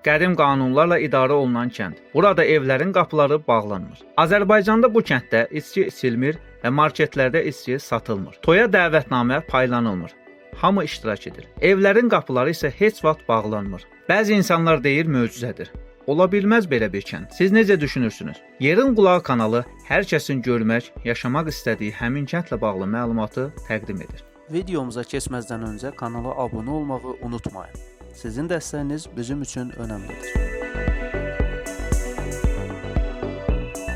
Qədim qanunlarla idarə olunan kənd. Burada evlərin qapıları bağlanmır. Azərbaycanda bu kənddə içki içilmir və marketlərdə içki satılmır. Toya dəvətnamə paylanılmır. Hamı iştirak edir. Evlərin qapıları isə heç vaxt bağlanmır. Bəzi insanlar deyir möcüzədir. Ola bilməz belə bir kənd. Siz necə düşünürsünüz? Yerin Qulağı kanalı hər kəsin görmək, yaşamaq istədiyi həmin kəndlə bağlı məlumatı təqdim edir. Videomuza keçməzdən öncə kanala abunə olmağı unutmayın. Sizin dəstəyiniz bizim üçün önəmlidir.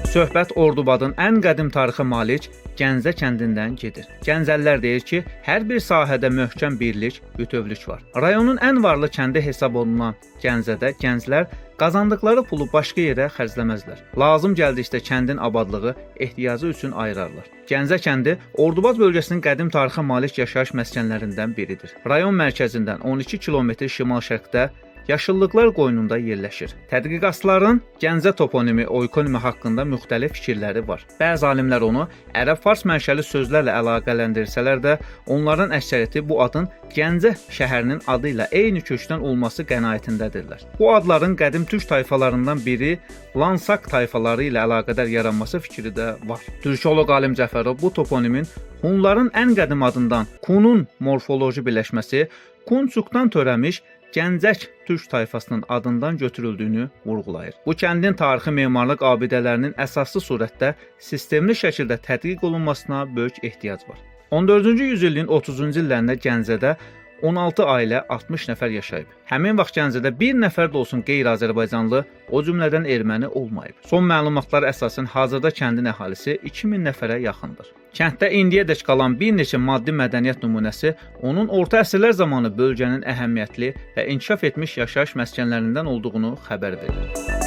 Söhbət Ordubadın ən qədim tarixə malik Gəncə kəndindən gedir. Gəncəlilər deyir ki, hər bir sahədə möhkəm birlik, bütövlük var. Rayonun ən varlı kəndi hesab olunan Gəncədə gənclər qazandıqları pulu başqa yerə xərcləməzlər. Lazım gəldikdə kəndin abadlığı, ehtiyacı üçün ayırarlar. Gəncə kəndi Ordubad bölgəsinin qədim tarixə malik yaşayış məskənlərindən biridir. Rayon mərkəzindən 12 kilometr şimal-şərqdə yaşıllıqlar qoynunda yerləşir. Tədqiqatçıların Gəncə toponimi, oykonimi haqqında müxtəlif fikirləri var. Bəzi alimlər onu ərəb-fars mənşəli sözlərlə əlaqələndirsələr də, onların əksəriyyəti bu adın Gəncə şəhərinin adı ilə eyni kökdən olması qənaətindədirlər. Bu adların qədim türk tayfalarından biri Lansak tayfaları ilə əlaqədar yaranması fikri də var. Türkoloq alim Cəfərov bu toponimin Hunların ən qədim adından Kunun morfoloji birləşməsi Kunçukdan törəmiş Gəncək türk tayfasının adından götürüldüyünü vurğulayır. Bu kəndin tarixi memarlıq abidələrinin əsaslı surətdə sistemli şəkildə tədqiq olunmasına böyük ehtiyac var. 14-cü yüzilliyin 30-cu illərində Gəncədə 16 ailə 60 nəfər yaşayıb. Həmin vaxt Gəncədə bir nəfər də olsun qeyri-Azərbaycanlı, o cümlədən erməni olmayıb. Son məlumatlara əsasən hazırda kəndin əhalisi 2000 nəfərə yaxındır. Kənddə indiyədək qalan bir neçə maddi mədəniyyət nümunəsi onun orta əsrlər zamanı bölgənin əhəmiyyətli və inkişaf etmiş yaşayış məskənlərindən olduğunu xəbər verir.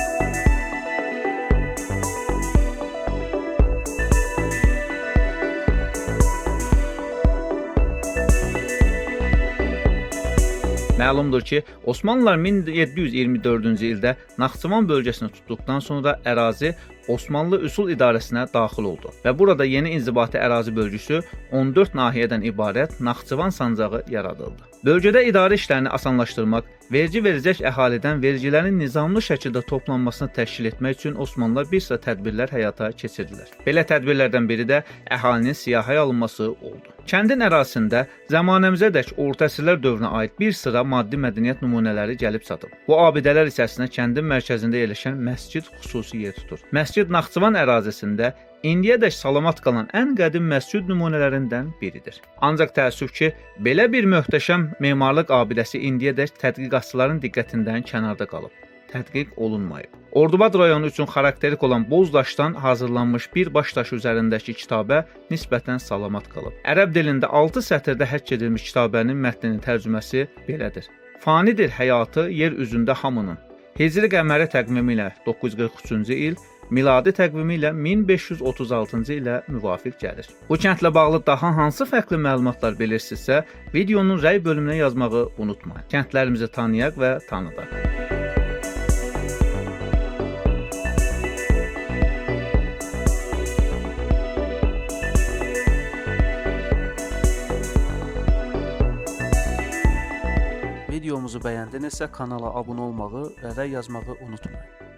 Məlumdur ki, Osmanlılar 1724-cü ildə Naxçıvan bölgəsini tutduqdan sonra ərazi Osmanlı üsul idarəsinə daxil oldu və burada yeni inzibati ərazi bölgüsü 14 nahiyədən ibarət Naxçıvan sancağı yaradıldı. Bölgədə idarə işlərini asanlaşdırmaq, vergi verəcək əhalidən vergilərin nizamlı şəkildə toplanmasını təşkil etmək üçün Osmanlılar bir sıra tədbirlər həyata keçirdilər. Belə tədbirlərdən biri də əhalinin siyahıya alınması oldu. Kəndin ərazisində zəmanəmizədək orta əsrlər dövrünə aid bir sıra maddi mədəniyyət nümunələri gəlib çatıb. Bu abidələr içərisində kəndin mərkəzində yerləşən məscid xüsusi yer tutur. Məscid Naxçıvan ərazisində indiyədək salamat qalan ən qədim məscid nümunələrindən biridir. Ancaq təəssüf ki, belə bir möhtəşəm memarlıq abidəsi indiyədək tədqiqatçıların diqqətindən kənarda qalıb. Tədqiq olunmayıb. Ordubad rayonu üçün xarakterik olan boz daşdan hazırlanmış bir baş daşı üzərindəki kitabə nisbətən salamat qalıb. Ərəb dilində 6 sətirdə həkk edilmiş kitabənin mətninin tərcüməsi belədir. Fanidir həyatı yer üzündə hamının. Hicri qəməri təqvimi ilə 943-cü il, miladi təqvimi ilə 1536-cı ilə müvafiq gəlir. Bu kəndlə bağlı daha hansı fərqli məlumatlar bilirsinizsə, videonun rəy bölümünə yazmağı unutmayın. Kəndlərimizi tanıyaq və tanıdaq. Videomuzu bəyəndinizsə kanala abunə olmağı və rəy yazmağı unutmayın.